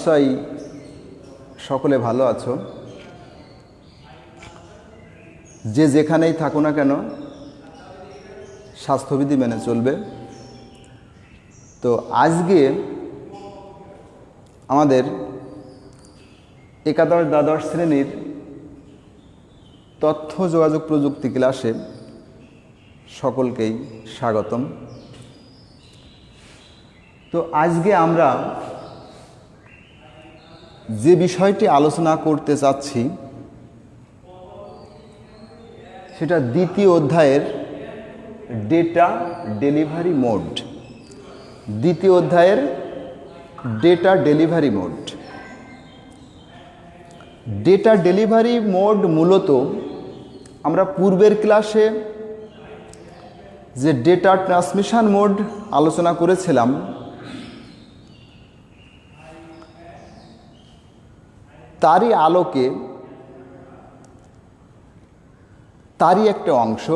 নিশ্চয়ই সকলে ভালো আছো। যে যেখানেই থাকো না কেন স্বাস্থ্যবিধি মেনে চলবে। তো আজকে আমাদের একাদশ দ্বাদশ শ্রেণীর তথ্য যোগাযোগ প্রযুক্তি ক্লাসে সকলকেই স্বাগতম। তো আজকে আমরা যে বিষয়টি আলোচনা করতে চাচ্ছি সেটা দ্বিতীয় অধ্যায়ের ডেটা ডেলিভারি মোড। দ্বিতীয় অধ্যায়ের data delivery mode. Data delivery mode মূলত আমরা পূর্বের ক্লাসে যে ডেটা ট্রান্সমিশন মোড আলোচনা করেছিলাম তারই আলোকে তারই একটা অংশ।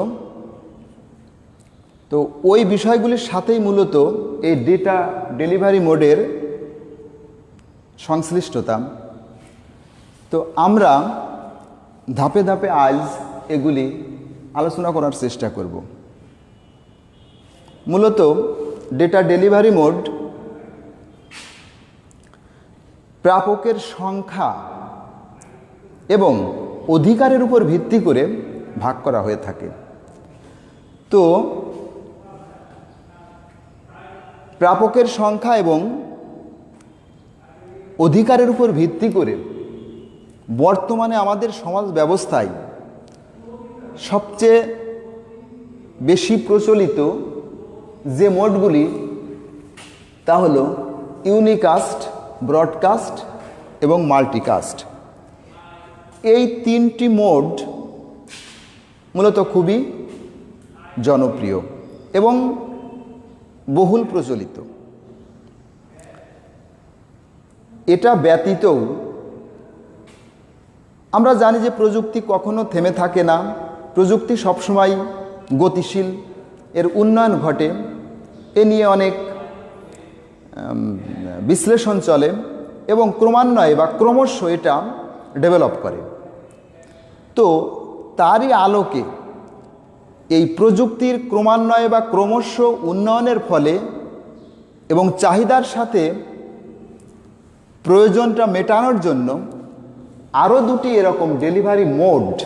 তো ওই বিষয়গুলির সাথেই মূলত এই ডেটা ডেলিভারি মোডের সংশ্লিষ্টতা। তো আমরা ধাপে ধাপে আজ এগুলি আলোচনা করার চেষ্টা করব। মূলত ডেটা ডেলিভারি মোড প্রাপকের সংখ্যা এবং অধিকারের উপর ভিত্তি করে ভাগ করা হয়ে থাকে। তো প্রাপকের সংখ্যা এবং অধিকারের উপর ভিত্তি করে বর্তমানে আমাদের সমাজ ব্যবস্থায় সবচেয়ে বেশি প্রচলিত যে মোডগুলি তা হলো ইউনিকাস্ট, ব্রডকাস্ট এবং মাল্টিকাস্ট। এই তিনটি মোড মূলত খুবই জনপ্রিয় এবং বহুল প্রচলিত। এটা ব্যতীতও আমরা জানি যে প্রযুক্তি কখনো থেমে থাকে না। প্রযুক্তি সবসময় গতিশীল, এর উন্নয়ন ঘটে। এ নিয়ে অনেক বিশ্লেষণ চলে এবং ক্রমান্বয়ে বা ক্রমশ এটা ডেভেলপ করে। তো তারই আলোকে এই প্রযুক্তির ক্রমান্বয়ে বা ক্রমশ উন্নয়নের ফলে এবং চাহিদার সাথে প্রয়োজনটা মেটানোর জন্য আরও দুটি এরকম ডেলিভারি মোড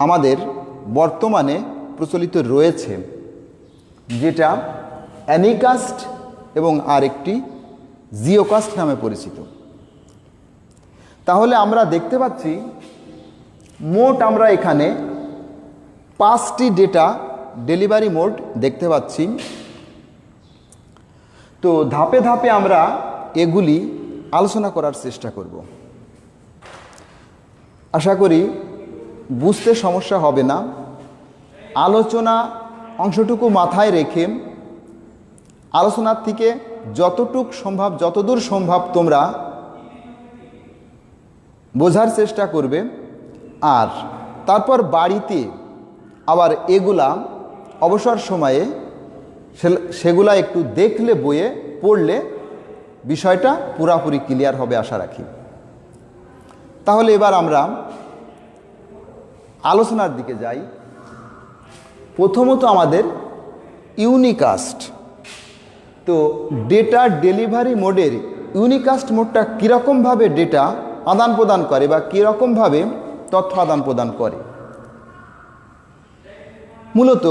আমাদের বর্তমানে প্রচলিত রয়েছে, যেটা অ্যানিকাস্ট এবং আরেকটি জিওকাস্ট নামে পরিচিত। তাহলে আমরা দেখতে পাচ্ছি মোট আমরা এখানে 5টি ডেটা ডেলিভারি মোড দেখতে পাচ্ছি। তো ধাপে ধাপে আমরা এগুলি আলোচনা করার চেষ্টা করব। আশা করি বুঝতে সমস্যা হবে না। আলোচনা অংশটুকু মাথায় রেখে আলোচনার থেকে যতদূর সম্ভব তোমরা বোঝার চেষ্টা করবে। আর তারপর বাড়িতে আবার এগুলা অবসর সময়ে সেগুলা একটু দেখলে, বইয়ে পড়লে বিষয়টা পুরাপুরি ক্লিয়ার হবে আশা রাখি। তাহলে এবার আমরা আলোচনার দিকে যাই। প্রথমত আমাদের ইউনিকাস্ট। তো ডেটা ডেলিভারি মোডের ইউনিকাস্ট মোডটা কীরকমভাবে ডেটা আদান প্রদান করে বা কীরকমভাবে তথ্য আদান প্রদান করে। মূলত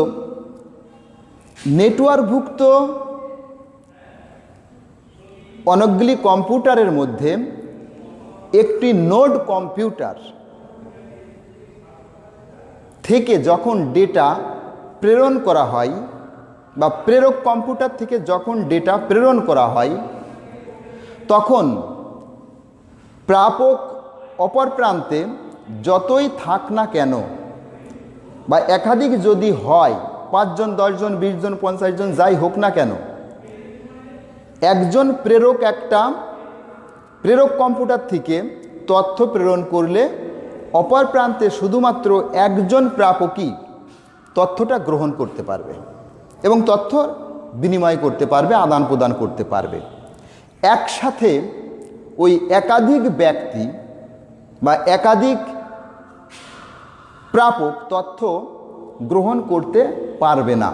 নেটওয়ার্কভুক্ত অনেকগুলি কম্পিউটারের মধ্যে একটি নোড কম্পিউটার থেকে যখন ডেটা প্রেরণ করা হয় বা প্রেরক কম্পিউটার থেকে যখন ডেটা প্রেরণ করা হয়, তখন প্রাপক অপর প্রান্তে যতই থাক না কেন বা একাধিক যদি হয়, 5 জন 10 জন 20 জন 50 জন যাই হোক না কেন, একজন প্রেরক একটা প্রেরক কম্পিউটার থেকে তথ্য প্রেরণ করলে অপর প্রান্তে শুধুমাত্র একজন প্রাপকই তথ্যটা গ্রহণ করতে পারবে এবং তথ্য বিনিময় করতে পারবে, আদান প্রদান করতে পারবে। একসাথে ওই একাধিক ব্যক্তি বা একাধিক প্রাপক তথ্য গ্রহণ করতে পারবে না।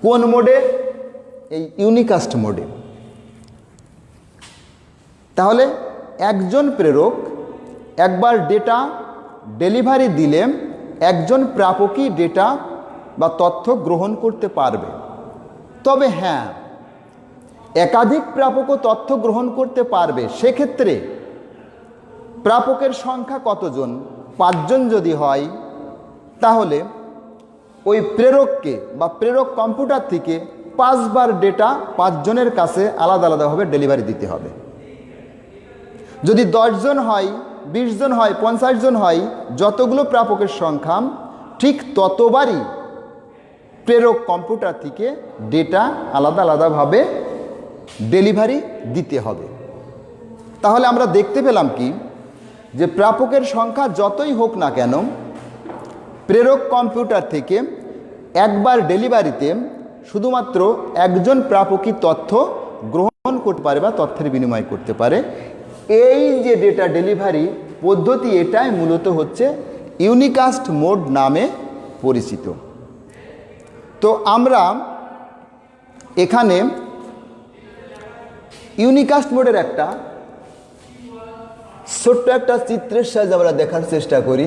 কোন মোডে? এই ইউনিকাস্ট মোডে। তাহলে একজন প্রেরক একবার ডেটা ডেলিভারি দিলে একজন প্রাপকই ডেটা বা তথ্য গ্রহণ করতে পারবে। তবে হ্যাঁ, একাধিক প্রাপকও তথ্য গ্রহণ করতে পারবে। সেক্ষেত্রে প্রাপকের সংখ্যা কতজন? 5 জন যদি হয়, তাহলে ওই প্রেরককে বা প্রেরক কম্পিউটার থেকে 5 বার ডেটা 5 জনের কাছে আলাদা আলাদাভাবে ডেলিভারি দিতে হবে। যদি 10 জন হয়, 20 জন হয়, 50 জন হয়, যতগুলো প্রাপকের সংখ্যা ঠিক ততবারই প্রেরক কম্পিউটার থেকে ডেটা আলাদা আলাদাভাবে ডেলিভারি দিতে হবে। তাহলে আমরা দেখতে পেলাম কি, যে প্রাপকের সংখ্যা যতই হোক না কেন, প্রেরক কম্পিউটার থেকে একবার ডেলিভারিতে শুধুমাত্র একজন প্রাপকই তথ্য গ্রহণ করতে পারে বা তথ্যের বিনিময় করতে পারে। এই যে ডেটা ডেলিভারি পদ্ধতি, এটাই মূলত হচ্ছে ইউনিকাস্ট মোড নামে পরিচিত। তো আমরা এখানে ইউনিকাস্ট মোডের একটা ছোট্ট একটা চিত্রের সাহায্যে আমরা দেখার চেষ্টা করি।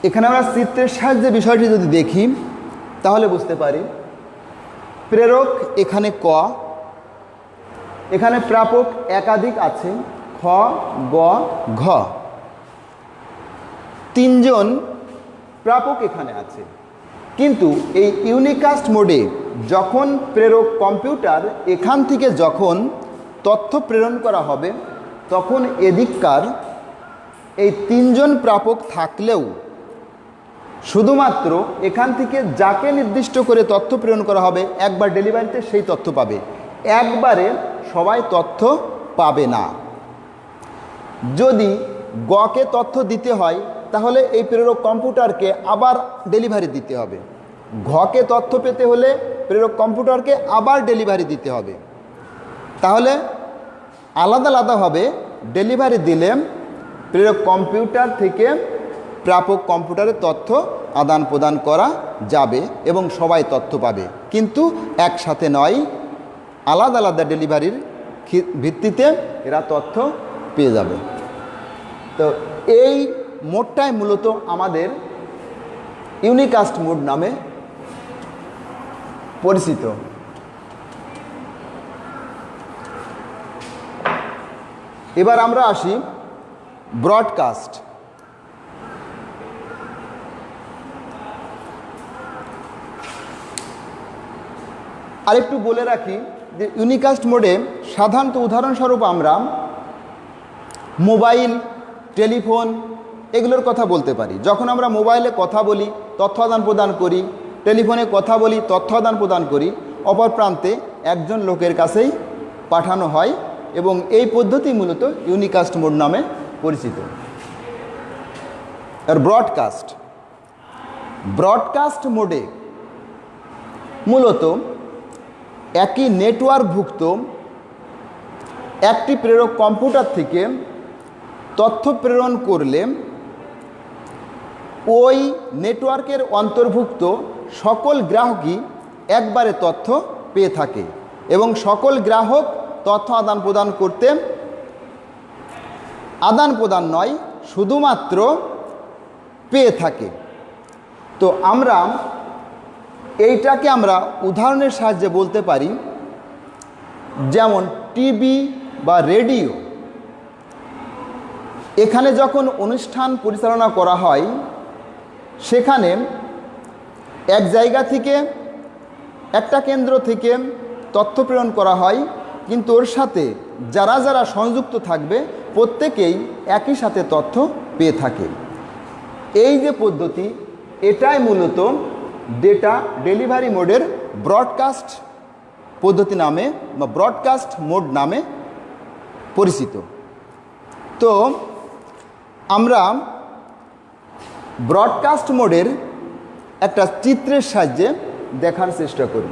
এখানে আমরা চিত্রের সাহায্যে বিষয়টি যদি দেখি, তাহলে বুঝতে পারি প্রেরক এখানে ক, এখানে প্রাপক একাধিক আছে খ, গ, ঘ। 3 জন প্রাপক এখানে আছে। কিন্তু এই ইউনিকাস্ট মোডে যখন প্রেরক কম্পিউটার এখান থেকে যখন তথ্য প্রেরণ করা হবে, তখন এদিককার এই 3 জন প্রাপক থাকলেও শুধুমাত্র এখান থেকে যাকে নির্দিষ্ট করে তথ্য প্রেরণ করা হবে একবার ডেলিভারিতে সেই তথ্য পাবে, একবারে সবাই তথ্য পাবে না। যদি গকে তথ্য দিতে হয়, তাহলে এই প্রেরক কম্পিউটারকে আবার ডেলিভারি দিতে হবে। ঘকে তথ্য পেতে হলে প্রেরক কম্পিউটারকে আবার ডেলিভারি দিতে হবে। তাহলে আলাদা আলাদাভাবে ডেলিভারি দিলে প্রেরক কম্পিউটার থেকে প্রাপক কম্পিউটারে তথ্য আদান প্রদান করা যাবে এবং সবাই তথ্য পাবে, কিন্তু একসাথে নয়, আলাদা আলাদা ডেলিভারির ভিত্তিতে এরা তথ্য পেয়ে যাবে। তো এই মোডটাই মূলত আমাদের ইউনিকাস্ট মোড নামে পরিচিত। এবার আমরা আসি ব্রডকাস্ট। আরেকটু বলে রাখি যে ইউনিকাস্ট মোডে সাধারণত উদাহরণস্বরূপ আমরা মোবাইল, টেলিফোন এগুলোর কথা বলতে পারি। যখন আমরা মোবাইলে কথা বলি, তথ্য আদান প্রদান করি, টেলিফোনে কথা বলি, তথ্য আদান প্রদান করি, অপর প্রান্তে একজন লোকের কাছেই পাঠানো হয় এবং এই পদ্ধতি মূলত ইউনিকাস্ট মোড নামে পরিচিত। আর ব্রডকাস্ট মোডে মূলত একই নেটওয়ার্কভুক্ত একটি প্রেরক কম্পিউটার থেকে তথ্য প্রেরণ করলে ওই নেটওয়ার্কের অন্তর্ভুক্ত সকল গ্রাহকই একবারে তথ্য পেয়ে থাকে এবং সকল গ্রাহক তথ্য আদান প্রদান করতে আদান প্রদান নয়, শুধুমাত্র পেয়ে থাকে। তো আমরা এইটাকে আমরা উদাহরণের সাহায্যে বলতে পারি, যেমন টিভি বা রেডিও। এখানে যখন অনুষ্ঠান পরিচালনা করা হয়, সেখানে এক জায়গা থেকে একটা কেন্দ্র থেকে তথ্য প্রেরণ করা হয়, কিন্তু ওর সাথে যারা যারা সংযুক্ত থাকবে প্রত্যেকেই একই সাথে তথ্য পেয়ে থাকে। এই যে পদ্ধতি, এটাই মূলত ডেটা ডেলিভারি মোডের ব্রডকাস্ট পদ্ধতি নামে বা ব্রডকাস্ট মোড নামে পরিচিত। তো আমরা ব্রডকাস্ট মোডের একটা চিত্রের সাহায্যে দেখার চেষ্টা করি।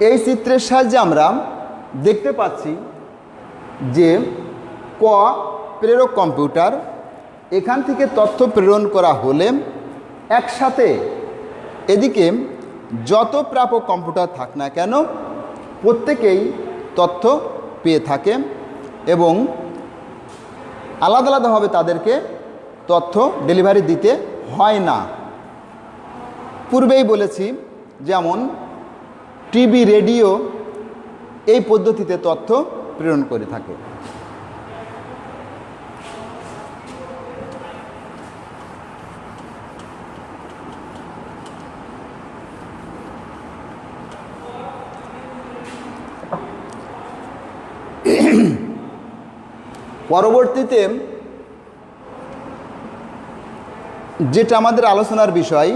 এই চিত্রের সাহায্যে আমরা দেখতে পাচ্ছি যে প্রেরক কম্পিউটার, এখান থেকে তথ্য প্রেরণ করা হলে একসাথে এদিকে যত প্রাপক কম্পিউটার থাক না কেন প্রত্যেকেই তথ্য পেয়ে থাকে এবং আলাদা আলাদাভাবে তাদেরকে তথ্য ডেলিভারি দিতে হয় না। পূর্বেই বলেছি, যেমন টিভি, রেডিও এই পদ্ধতিতে তথ্য প্রেরণ করে থাকে। পরবর্তীতে যেটা আমাদের আলোচনার বিষয়,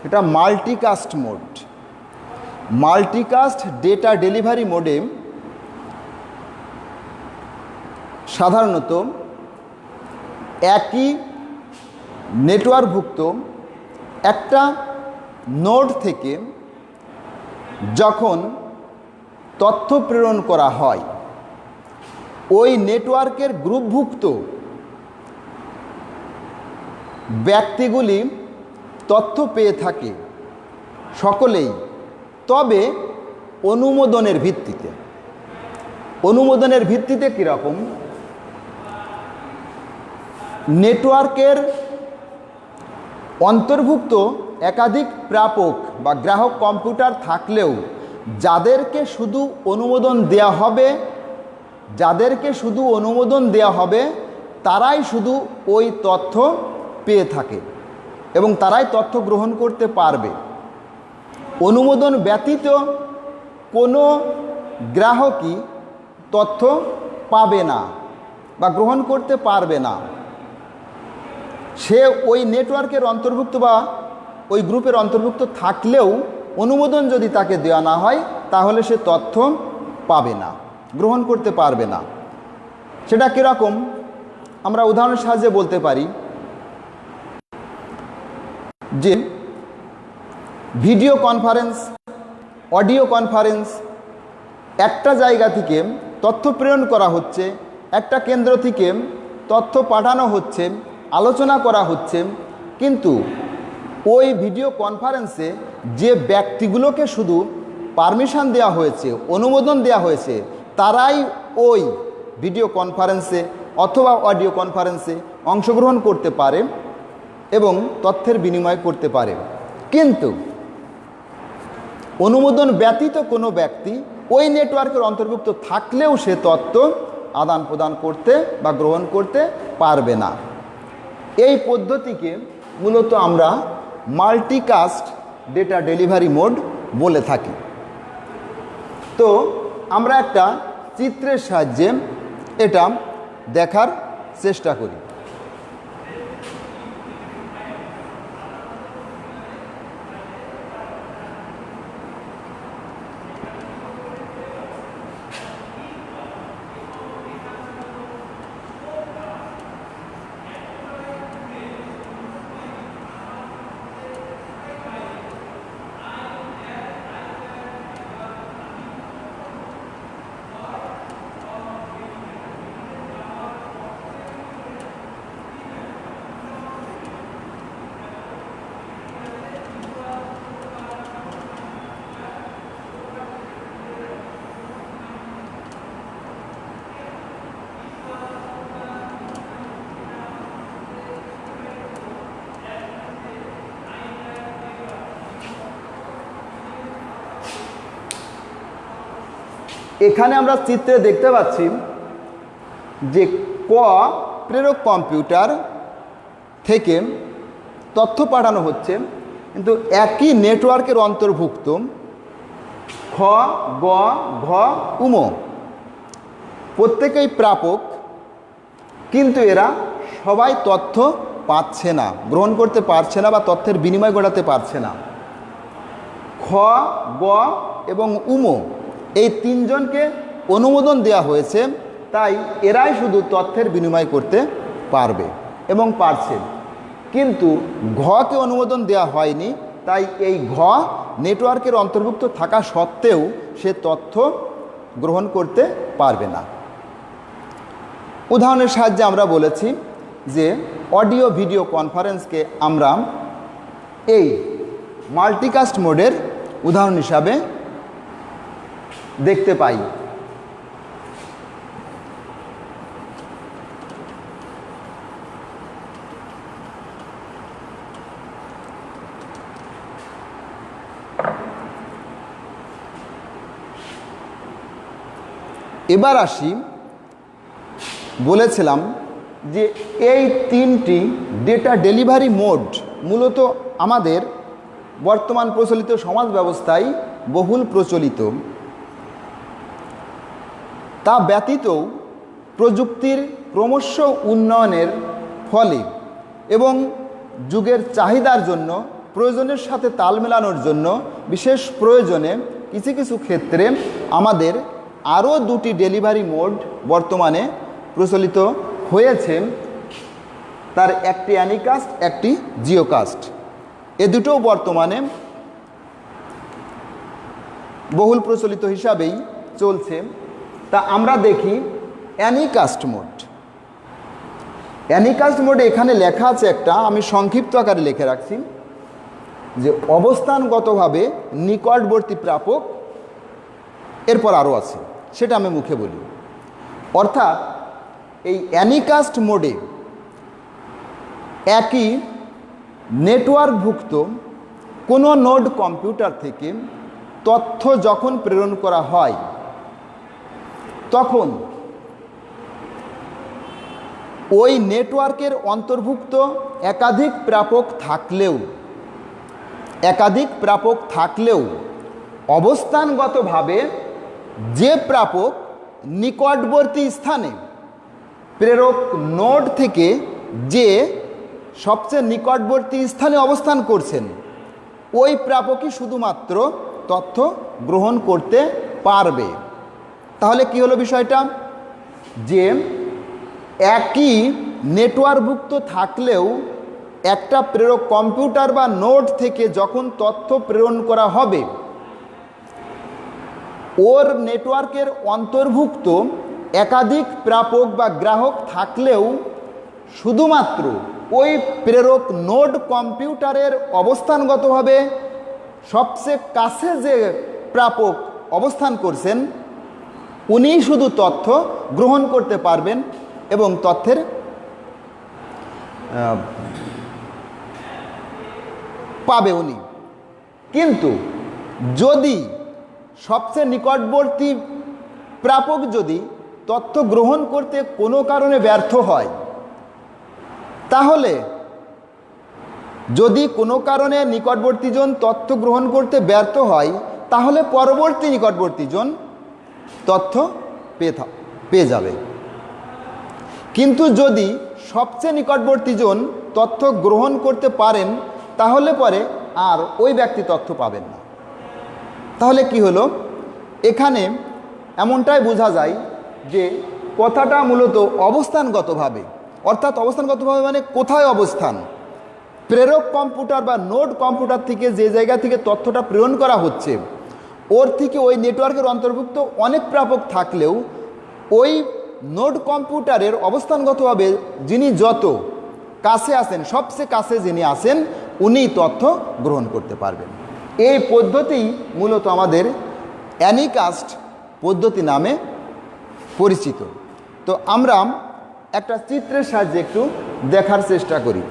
এটা multicast mode. Multicast data delivery মোডে সাধারণত একই নেটওয়ার্কভুক্ত একটা নোড থেকে যখন তথ্য প্রেরণ করা হয়, ওই নেটওয়ার্কের গ্রুপভুক্ত ব্যক্তিগুলি তথ্য পেয়ে থাকে সকলেই, তবে অনুমোদনের ভিত্তিতে। অনুমোদনের ভিত্তিতে কীরকম? নেটওয়ার্কের অন্তর্ভুক্ত একাধিক প্রাপক বা গ্রাহক কম্পিউটার থাকলেও যাদেরকে শুধু অনুমোদন দেয়া হবে তারাই শুধু ওই তথ্য পেয়ে থাকে এবং তারাই তথ্য গ্রহণ করতে পারবে। অনুমোদন ব্যতীত কোনো গ্রাহকই তথ্য পাবে না বা গ্রহণ করতে পারবে না। সে ওই নেটওয়ার্কের অন্তর্ভুক্ত বা ওই গ্রুপের অন্তর্ভুক্ত থাকলেও অনুমোদন যদি তাকে দেওয়া না হয় তাহলে সে তথ্য পাবে না, গ্রহণ করতে পারবে না। সেটা কীরকম? আমরা উদাহরণের সাহায্যে বলতে পারি যে ভিডিও কনফারেন্স, অডিও কনফারেন্স, একটা জায়গা থেকে তথ্য প্রেরণ করা হচ্ছে, একটা কেন্দ্র থেকে তথ্য পাঠানো হচ্ছে, আলোচনা করা হচ্ছে, কিন্তু ওই ভিডিও কনফারেন্সে যে ব্যক্তিগুলোকে শুধু পারমিশন দেওয়া হয়েছে, অনুমোদন দেওয়া হয়েছে, তারাই ওই ভিডিও কনফারেন্সে অথবা অডিও কনফারেন্সে অংশগ্রহণ করতে পারে এবং তথ্যের বিনিময় করতে পারে। কিন্তু অনুমোদন ব্যতীত কোনো ব্যক্তি ওই নেটওয়ার্কের অন্তর্ভুক্ত থাকলেও সে তথ্য আদান প্রদান করতে বা গ্রহণ করতে পারবে না। এই পদ্ধতিকে মূলত আমরা মাল্টিকাস্ট ডেটা ডেলিভারি মোড বলে থাকি। তো আমরা একটা চিত্রের সাহায্যে এটা দেখার চেষ্টা করি। এখানে আমরা চিত্রে দেখতে পাচ্ছি যে প্রেরক কম্পিউটার থেকে তথ্য পাঠানো হচ্ছে, কিন্তু একই নেটওয়ার্কের অন্তর্ভুক্ত খ, গ, ঘ, উম প্রত্যেকেই প্রাপক, কিন্তু এরা সবাই তথ্য পাচ্ছে না, গ্রহণ করতে পারছে না বা তথ্যের বিনিময় ঘটাতে পারছে না। খ, গ এবং উম এই তিনজনকে অনুমোদন দেওয়া হয়েছে, তাই এরাই শুধু তথ্যের বিনিময় করতে পারবে এবং পারছে। কিন্তু ঘকে অনুমোদন দেওয়া হয়নি, তাই এই ঘ নেটওয়ার্কের অন্তর্ভুক্ত থাকা সত্ত্বেও সে তথ্য গ্রহণ করতে পারবে না। উদাহরণের সাহায্যে আমরা বলেছি যে অডিও ভিডিও কনফারেন্সকে আমরা এই মাল্টিকাস্ট মোডের উদাহরণ হিসাবে দেখতে পাই। এবার আসি, বলেছিলাম যে এই তিনটি ডেটা ডেলিভারি মোড মূলত আমাদের বর্তমান প্রচলিত সমাজ ব্যবস্থায় বহুল প্রচলিত। তা ব্যতীতও প্রযুক্তির ক্রমশ উন্নয়নের ফলে এবং যুগের চাহিদার জন্য প্রয়োজনের সাথে তাল মেলানোর জন্য বিশেষ প্রয়োজনে কিছু কিছু ক্ষেত্রে আমাদের আরও দুটি ডেলিভারি মোড বর্তমানে প্রচলিত হয়েছে। তার একটি অ্যানিকাস্ট, একটি জিওকাস্ট। এ দুটোও বর্তমানে বহুল প্রচলিত হিসাবেই চলছে। তা আমরা দেখি অ্যানিকাস্ট মোড। অ্যানিকাস্ট মোডে এখানে লেখা আছে একটা, আমি সংক্ষিপ্ত আকারে লিখে রাখছি, যে অবস্থানগতভাবে নিকটবর্তী প্রাপক, এরপর আরও আছে, সেটা আমি মুখে বলি। অর্থাৎ এই অ্যানিকাস্ট মোডে একই নেটওয়ার্কভুক্ত কোনো নোড কম্পিউটার থেকে তথ্য যখন প্রেরণ করা হয়, তখন ওই নেটওয়ার্কের অন্তর্ভুক্ত একাধিক প্রাপক থাকলেও অবস্থানগতভাবে যে প্রাপক নিকটবর্তী স্থানে প্রেরক নোড থেকে যে সবচেয়ে নিকটবর্তী স্থানে অবস্থান করছেন, ওই প্রাপকই শুধুমাত্র তথ্য গ্রহণ করতে পারবে। তাহলে কি হলো বিষয়টা, যে একই নেটওয়ার্কভুক্ত থাকলেও একটা প্রেরক কম্পিউটার বা নোড থেকে যখন তথ্য প্রেরণ করা হবে, ওর নেটওয়ার্কের অন্তর্ভুক্ত একাধিক প্রাপক বা গ্রাহক থাকলেও শুধুমাত্র ওই প্রেরক নোড কম্পিউটারের অবস্থানগতভাবে সবচেয়ে কাছে যে প্রাপক অবস্থান করছেন, উনিই শুধু তথ্য গ্রহণ করতে পারবেন এবং তথ্যের পাবে উনি। কিন্তু যদি সবচেয়ে নিকটবর্তী প্রাপক যদি তথ্য গ্রহণ করতে কোনো কারণে ব্যর্থ হয়, তাহলে যদি কোনো কারণে নিকটবর্তীজন তথ্য গ্রহণ করতে ব্যর্থ হয়, তাহলে পরবর্তী নিকটবর্তীজন তথ্য পেয়ে যাবে। কিন্তু যদি সবচেয়ে নিকটবর্তীজন তথ্য গ্রহণ করতে পারেন, তাহলে পরে আর ওই ব্যক্তি তথ্য পাবেন না। তাহলে কি হলো, এখানে এমনটাই বোঝা যায় যে কথাটা মূলত অবস্থানগতভাবে, অর্থাৎ অবস্থানগতভাবে মানে কোথায় অবস্থান, প্রেরক কম্পিউটার বা নোড কম্পিউটার থেকে যে জায়গা থেকে তথ্যটা প্রেরণ করা হচ্ছে, ওর থেকে ওই নেটওয়ার্কের অন্তর্ভুক্ত অনেক প্রাপক থাকলেও ওই নোড কম্পিউটারের অবস্থানগতভাবে যিনি যত কাছে আসেন, সবচেয়ে কাছে যিনি আসেন, উনি তথ্য গ্রহণ করতে পারবেন। এই পদ্ধতি মূলত আমাদের অ্যানিকাস্ট পদ্ধতি নামে পরিচিত। তো আমরা একটা চিত্রের সাহায্যে একটু দেখার চেষ্টা করি।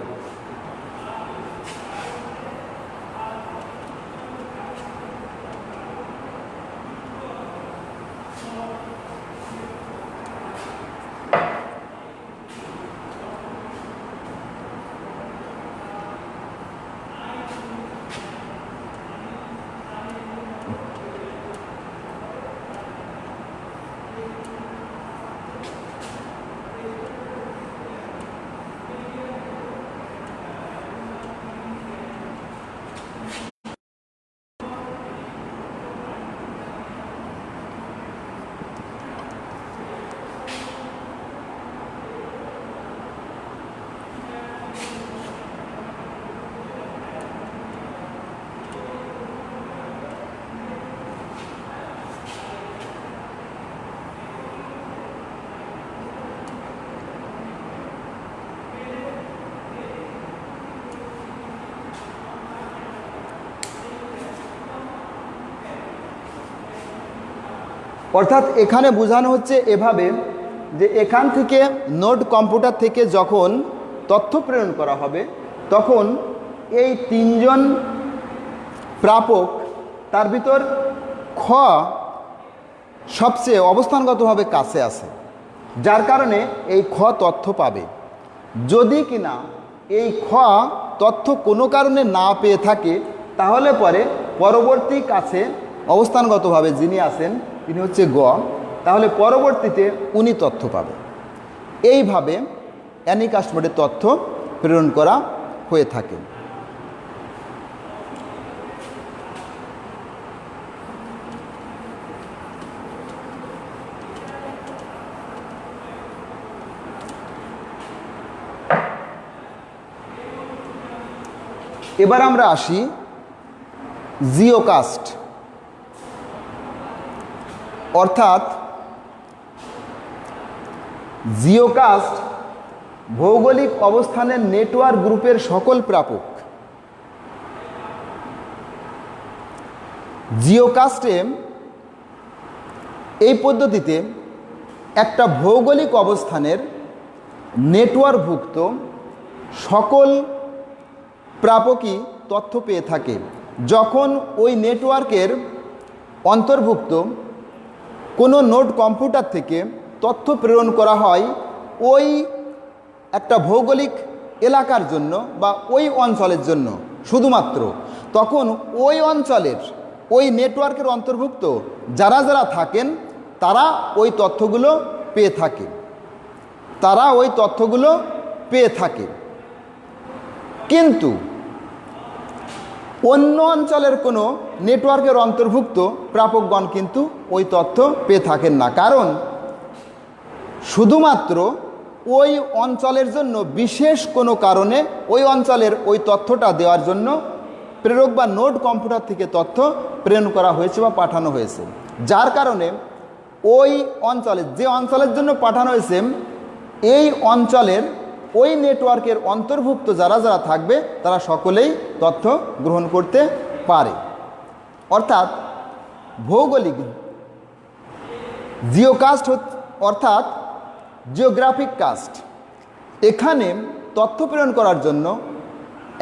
অর্থাৎ এখানে বোঝানো হচ্ছে এভাবে যে এখান থেকে নোড কম্পিউটার থেকে যখন তথ্য প্রেরণ করা হবে, তখন এই তিনজন প্রাপক, তার ভিতর খ সবচেয়ে অবস্থানগতভাবে কাছে আছে, যার কারণে এই খ তথ্য পাবে। যদি কিনা এই খ তথ্য কোনো কারণে না পেয়ে থাকে, তাহলে পরে পরবর্তী কাছে অবস্থানগতভাবে যিনি আছেন তিনি হচ্ছে গ, তাহলে পরবর্তীতে উনি তথ্য পাবে। এইভাবে অ্যানিকাস্ট মোডে তথ্য প্রেরণ করা হয়ে থাকে। এবার আমরা আসি জিওকাস্ট, অর্থাৎ জিওকাস্ট ভৌগোলিক অবস্থানের নেটওয়ার্ক গ্রুপের সকল প্রাপক। জিওকাস্টে এই পদ্ধতিতে একটা ভৌগোলিক অবস্থানের নেটওয়ার্কভুক্ত সকল প্রাপকই তথ্য পেয়ে থাকে। যখন ওই নেটওয়ার্কের অন্তর্ভুক্ত কোনো নোড কম্পিউটার থেকে তথ্য প্রেরণ করা হয় ওই একটা ভৌগোলিক এলাকার জন্য বা ওই অঞ্চলের জন্য শুধুমাত্র, তখন ওই অঞ্চলের ওই নেটওয়ার্কের অন্তর্ভুক্ত যারা যারা থাকেন তারা ওই তথ্যগুলো পেয়ে থাকে। কিন্তু অন্য অঞ্চলের কোনো নেটওয়ার্কের অন্তর্ভুক্ত প্রাপকগণ কিন্তু ওই তথ্য পেয়ে থাকেন না, কারণ শুধুমাত্র ওই অঞ্চলের জন্য বিশেষ কোনো কারণে ওই অঞ্চলের ওই তথ্যটা দেওয়ার জন্য প্রেরক বা নোড কম্পিউটার থেকে তথ্য প্রেরণ করা হয়েছে বা পাঠানো হয়েছে, যার কারণে ওই অঞ্চলে যে অঞ্চলের জন্য পাঠানো হয়েছে এই অঞ্চলের ওই নেটওয়ার্কের অন্তর্ভুক্ত যারা যারা থাকবে তারা সকলেই তথ্য গ্রহণ করতে পারে। অর্থাৎ ভৌগোলিক জিওকাস্ট অর্থাৎ জিওগ্রাফিক কাস্ট, এখানে তথ্য প্রেরণ করার জন্য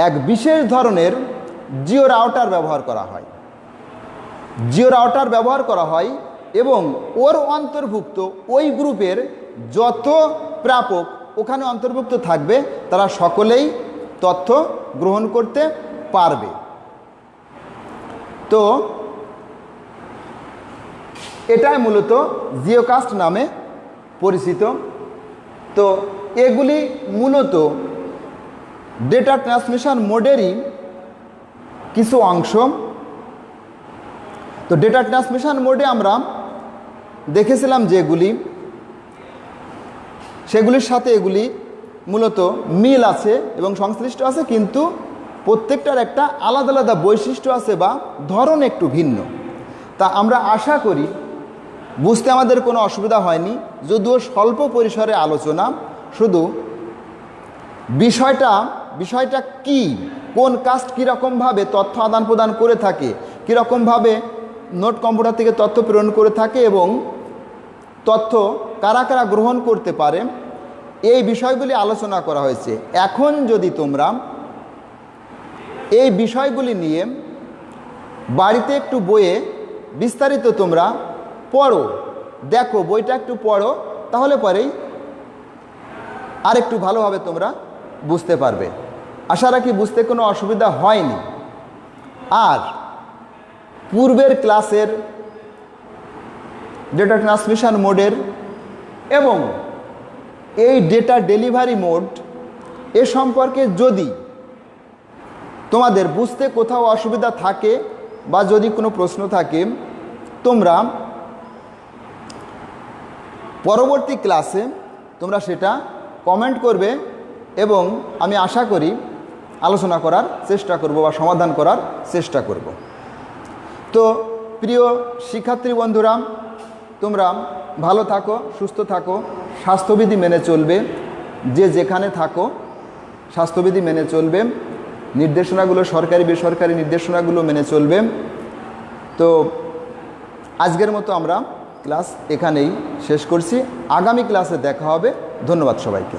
এক বিশেষ ধরনের জিও রাউটার ব্যবহার করা হয়। জিও রাউটার ব্যবহার করা হয় এবং ওর অন্তর্ভুক্ত ওই গ্রুপের যত প্রাপক ওখানে অন্তর্ভুক্ত থাকবে তারা সকলেই তথ্য গ্রহণ করতে পারবে। তো এটাই মূলত জিওকাস্ট নামে পরিচিত। তো এগুলি মূলত ডেটা ট্রান্সমিশন মোডেরই কিছু অংশ। তো ডেটা ট্রান্সমিশন মোডে আমরা দেখেছিলাম যেগুলি, সেগুলির সাথে এগুলি মূলত মিল আছে এবং সংশ্লিষ্ট আছে, কিন্তু প্রত্যেকটার একটা আলাদা আলাদা বৈশিষ্ট্য আছে বা ধরন একটু ভিন্ন। তা আমরা আশা করি বুঝতে আমাদের কোনো অসুবিধা হয়নি, যদিও স্বল্প পরিসরে আলোচনা, শুধু বিষয়টা কি, কোন কাস্ট কীরকমভাবে তথ্য আদান প্রদান করে থাকে, কীরকমভাবে নোট কম্পিউটার থেকে তথ্য প্রেরণ করে থাকে এবং তথ্য কারা কারা গ্রহণ করতে পারে, এই বিষয়গুলি আলোচনা করা হয়েছে। এখন যদি তোমরা এই বিষয়গুলি নিয়ে বাড়িতে একটু বইয়ে বিস্তারিত তোমরা পড়ো, দেখো, বইটা একটু পড়ো, তাহলে পরেই আর একটু ভালোভাবে তোমরা বুঝতে পারবে। আশা রাখি বুঝতে কোনো অসুবিধা হয়নি। আর পূর্বের ক্লাসের ডেটা ট্রান্সমিশন মোডের এবং এই ডেটা ডেলিভারি মোড এ সম্পর্কে যদি তোমাদের বুঝতে কোথাও অসুবিধা থাকে বা যদি কোনো প্রশ্ন থাকে, তোমরা পরবর্তী ক্লাসে তোমরা সেটা কমেন্ট করবে এবং আমি আশা করি আলোচনা করার চেষ্টা করব বা সমাধান করার চেষ্টা করব। তো প্রিয় শিক্ষার্থী বন্ধুরা, তোমরা ভালো থাকো, সুস্থ থাকো, স্বাস্থ্যবিধি মেনে চলবে, যে যেখানে থাকো স্বাস্থ্যবিধি মেনে চলবে, নির্দেশনাগুলো সরকারি বেসরকারি নির্দেশনাগুলো মেনে চলবে। তো আজকের মতো আমরা ক্লাস এখানেই শেষ করছি। আগামী ক্লাসে দেখা হবে। ধন্যবাদ সবাইকে।